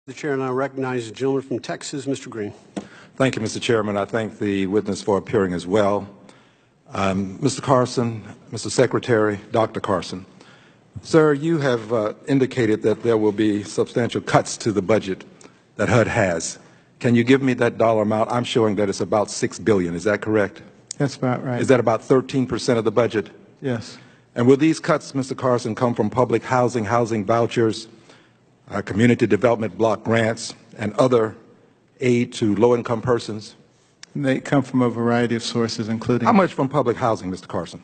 The chair now recognizes the gentleman from Texas, Mr. Green. Thank you, Mr. Chairman. I thank the witness for appearing as well. Mr. Carson, Mr. Secretary, Dr. Carson, sir, you have indicated that there will be substantial cuts to the budget that HUD has. Can you give me that dollar amount? I'm showing that it's about $6 billion. Is that correct? That's about right. Is that about 13% of the budget? Yes. And will these cuts, Mr. Carson, come from public housing, housing vouchers, community development block grants, and other aid to low-income persons? They come from a variety of sources, including... How much from public housing, Mr. Carson?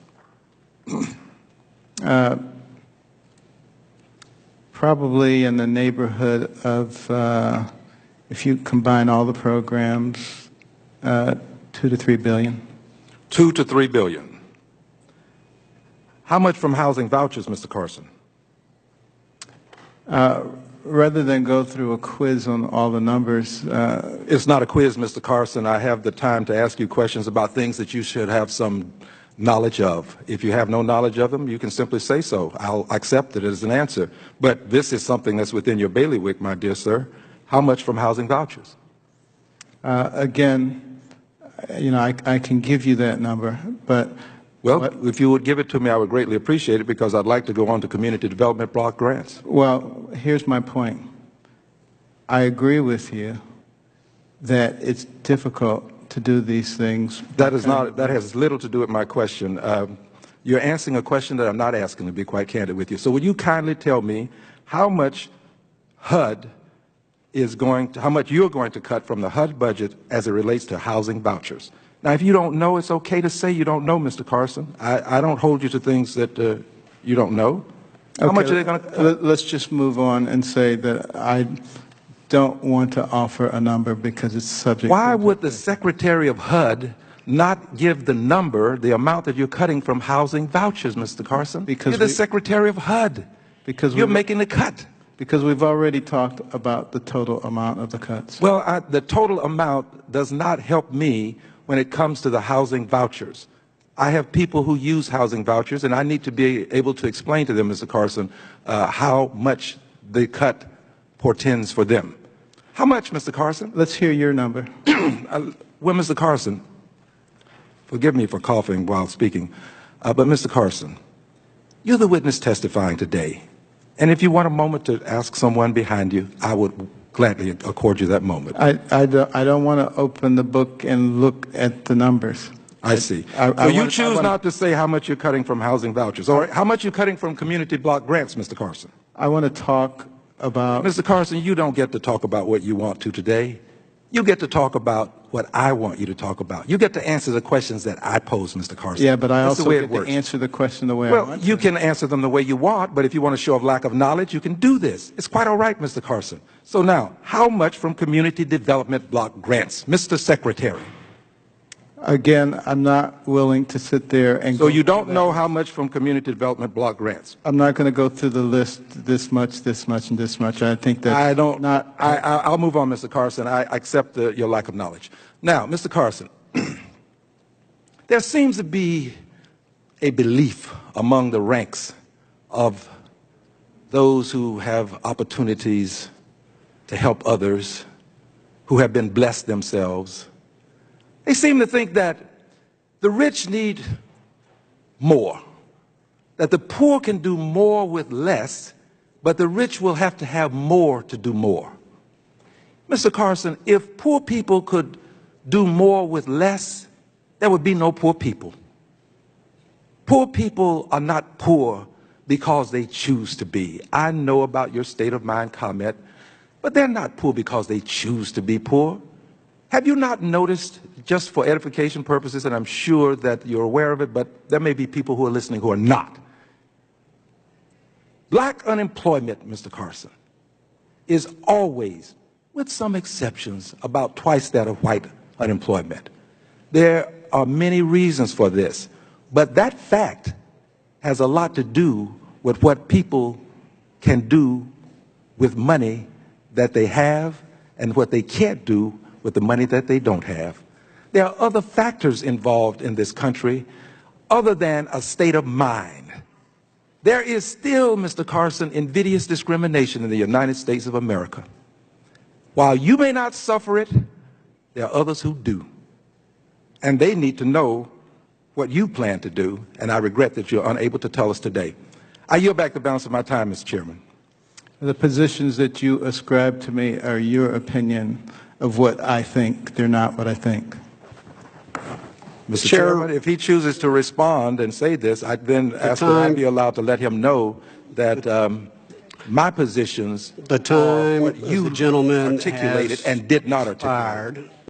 Probably in the neighborhood of, if you combine all the programs, $2 to $3 billion. $2 to $3 billion. How much from housing vouchers, Mr. Carson? Rather than go through a quiz on all the numbers... It's not a quiz, Mr. Carson. I have the time to ask you questions about things that you should have some knowledge of. If you have no knowledge of them, you can simply say so. I'll accept it as an answer. But this is something that's within your bailiwick, my dear sir. How much from housing vouchers? Again, you know, I can give you that number, but... Well, if you would give it to me, I would greatly appreciate it, because I'd like to go on to community development block grants. Well, here's my point. I agree with you that it's difficult to do these things. That has little to do with my question. You're answering a question that I'm not asking, to be quite candid with you. So would you kindly tell me how much HUD is going to, how much you're going to cut from the HUD budget as it relates to housing vouchers? Now, if you don't know, it's okay to say you don't know, Mr. Carson. I don't hold you to things that you don't know. How Okay, much are they going to cut? Let's just move on and say that I don't want to offer a number because it's subject. Why would the Secretary of HUD not give the number, the amount that you're cutting from housing vouchers, Mr. Carson? Because you're the Secretary of HUD. Because you're making the cut. Because we've already talked about the total amount of the cuts. Well, the total amount does not help me when it comes to the housing vouchers. I have people who use housing vouchers, and I need to be able to explain to them, Mr. Carson, how much the cut portends for them. How much, Mr. Carson? Let's hear your number. Well, Mr. Carson, forgive me for coughing while speaking, but Mr. Carson, you're the witness testifying today. And if you want a moment to ask someone behind you, I would gladly accord you that moment. I don't want to open the book and look at the numbers. I see. So you choose not to say how much you're cutting from housing vouchers, or how much you're cutting from community block grants, Mr. Carson. I want to talk about... Mr. Carson, you don't get to talk about what you want to today. You get to talk about what I want you to talk about. You get to answer the questions that I pose, Mr. Carson. Yeah, but I That's also get to answer the question the way I want. Well, you can answer them the way you want, but if you want to show a lack of knowledge, you can do this. It's quite all right, Mr. Carson. So now, how much from community development block grants, Mr. Secretary? Again, I'm not willing to sit there and... So you don't know how much from community development block grants? I'm not going to go through the list, this much, and this much. I think that... I'll move on, Mr. Carson. I accept your lack of knowledge. Now, Mr. Carson, there seems to be a belief among the ranks of those who have opportunities to help others, who have been blessed themselves. They seem to think that the rich need more, that the poor can do more with less, but the rich will have to have more to do more. Mr. Carson, if poor people could do more with less, there would be no poor people. Poor people are not poor because they choose to be. I know about your state of mind comment, but they're not poor because they choose to be poor. Have you not noticed, just for edification purposes, and I'm sure that you're aware of it, but there may be people who are listening who are not. Black unemployment, Mr. Carson, is always, with some exceptions, about twice that of white unemployment. There are many reasons for this, but that fact has a lot to do with what people can do with money that they have and what they can't do with the money that they don't have. There are other factors involved in this country other than a state of mind. There is still, Mr. Carson, invidious discrimination in the United States of America. While you may not suffer it, there are others who do. And they need to know what you plan to do, and I regret that you're unable to tell us today. I yield back the balance of my time, Mr. Chairman. The positions that you ascribe to me are your opinion of what I think. They're not what I think. Mr. Chairman, if he chooses to respond and say this, I then ask that I be allowed to let him know that my positions The time are what you the gentleman articulated has and did not articulate. expired.